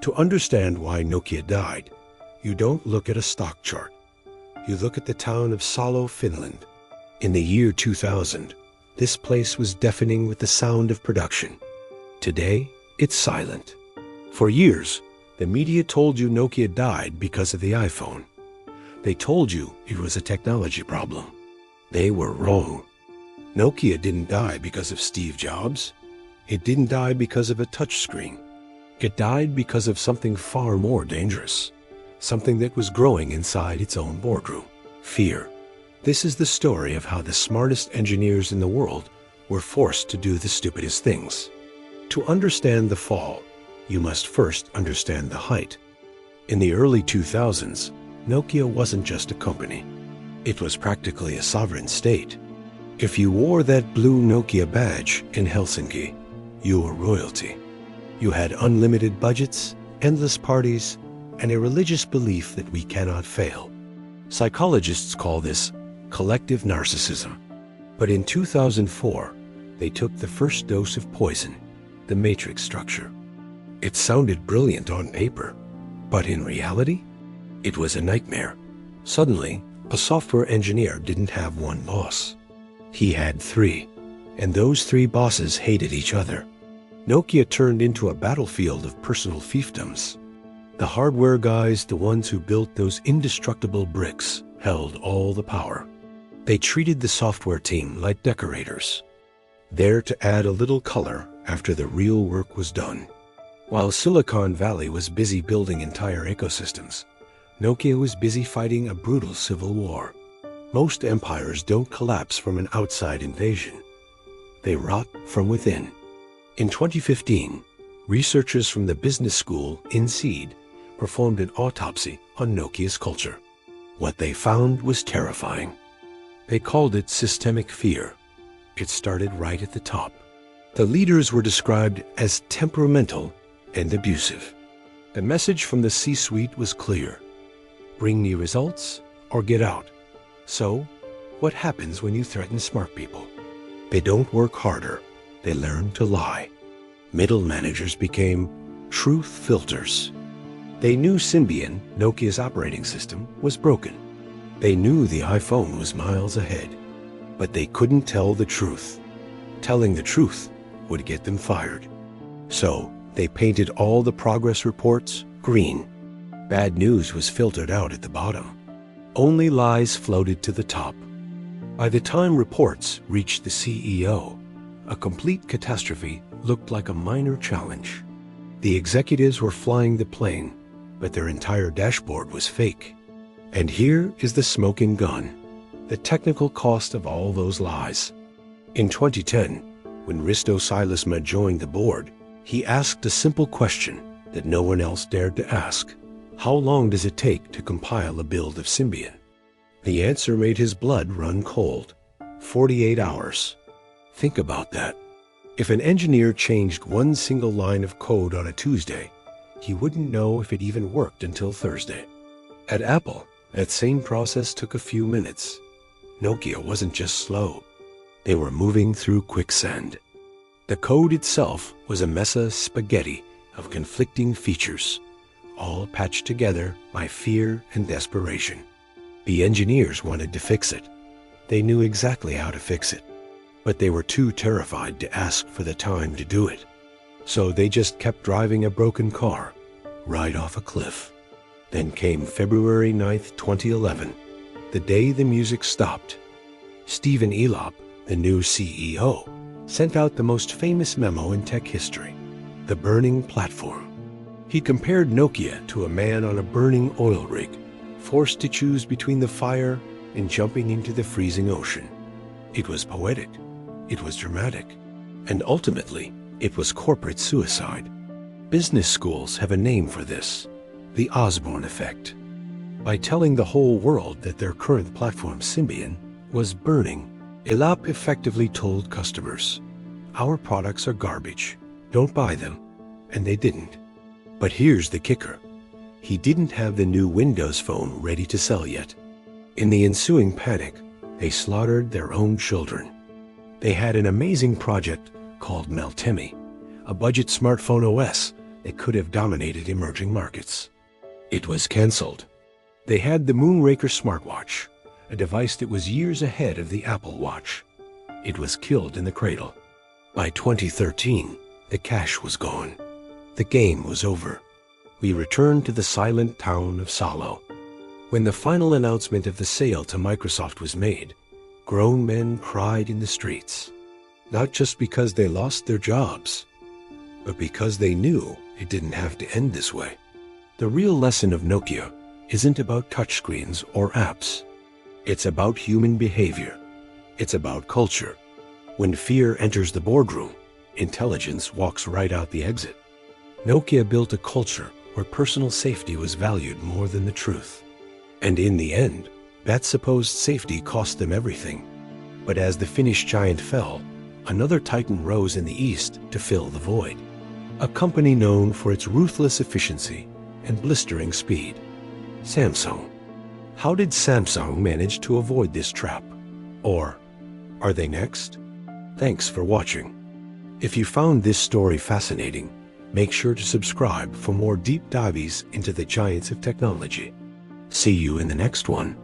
To understand why Nokia died, you don't look at a stock chart. You look at the town of Salo, Finland. In the year 2000, this place was deafening with the sound of production. Today, it's silent. For years, the media told you Nokia died because of the iPhone. They told you it was a technology problem. They were wrong. Nokia didn't die because of Steve Jobs. It didn't die because of a touchscreen. It died because of something far more dangerous, something that was growing inside its own boardroom: fear. This is the story of how the smartest engineers in the world were forced to do the stupidest things. To understand the fall, you must first understand the height. In the early 2000s, Nokia wasn't just a company. It was practically a sovereign state. If you wore that blue Nokia badge in Helsinki, you were royalty. You had unlimited budgets, endless parties, and a religious belief that we cannot fail. Psychologists call this collective narcissism. But in 2004, they took the first dose of poison, the matrix structure. It sounded brilliant on paper, but in reality, it was a nightmare. Suddenly, a software engineer didn't have one boss. He had three, and those three bosses hated each other. Nokia turned into a battlefield of personal fiefdoms. The hardware guys, the ones who built those indestructible bricks, held all the power. They treated the software team like decorators, there to add a little color after the real work was done. While Silicon Valley was busy building entire ecosystems, Nokia was busy fighting a brutal civil war. Most empires don't collapse from an outside invasion. They rot from within. In 2015, researchers from the business school in Seed performed an autopsy on Nokia's culture. What they found was terrifying. They called it systemic fear. It started right at the top. The leaders were described as temperamental and abusive. The message from the C-suite was clear: bring me results or get out. So, what happens when you threaten smart people? They don't work harder. They learn to lie. Middle managers became truth filters. They knew Symbian, Nokia's operating system, was broken. They knew the iPhone was miles ahead, but they couldn't tell the truth. Telling the truth would get them fired. So, they painted all the progress reports green. Bad news was filtered out at the bottom. Only lies floated to the top. By the time reports reached the CEO, a complete catastrophe looked like a minor challenge. The executives were flying the plane, but their entire dashboard was fake. And here is the smoking gun, the technical cost of all those lies. In 2010, when Risto Siilasmaa joined the board, he asked a simple question that no one else dared to ask. How long does it take to compile a build of Symbian? The answer made his blood run cold. 48 hours. Think about that. If an engineer changed one single line of code on a Tuesday, he wouldn't know if it even worked until Thursday. At Apple, that same process took a few minutes. Nokia wasn't just slow. They were moving through quicksand. The code itself was a mess of spaghetti of conflicting features, all patched together by fear and desperation. The engineers wanted to fix it. They knew exactly how to fix it, but they were too terrified to ask for the time to do it. So they just kept driving a broken car right off a cliff. Then came February 9th, 2011, the day the music stopped. Stephen Elop, the new CEO, sent out the most famous memo in tech history, the burning platform. He compared Nokia to a man on a burning oil rig, forced to choose between the fire and jumping into the freezing ocean. It was poetic, it was dramatic, and ultimately, it was corporate suicide. Business schools have a name for this: the Osborne effect. By telling the whole world that their current platform, Symbian, was burning, Elop effectively told customers, "Our products are garbage. Don't buy them." And they didn't. But here's the kicker. He didn't have the new Windows Phone ready to sell yet. In the ensuing panic, they slaughtered their own children. They had an amazing project called Meltemi, a budget smartphone OS that could have dominated emerging markets. It was cancelled. They had the Moonraker smartwatch, a device that was years ahead of the Apple Watch. It was killed in the cradle. By 2013, the cash was gone. The game was over. We returned to the silent town of Salo. When the final announcement of the sale to Microsoft was made, grown men cried in the streets, not just because they lost their jobs, but because they knew it didn't have to end this way. The real lesson of Nokia isn't about touchscreens or apps. It's about human behavior. It's about culture. When fear enters the boardroom, intelligence walks right out the exit. Nokia built a culture where personal safety was valued more than the truth. And in the end, that supposed safety cost them everything. But as the Finnish giant fell, another titan rose in the east to fill the void. A company known for its ruthless efficiency and blistering speed. Samsung. How did Samsung manage to avoid this trap? Or are they next? Thanks for watching. If you found this story fascinating, make sure to subscribe for more deep dives into the giants of technology. See you in the next one.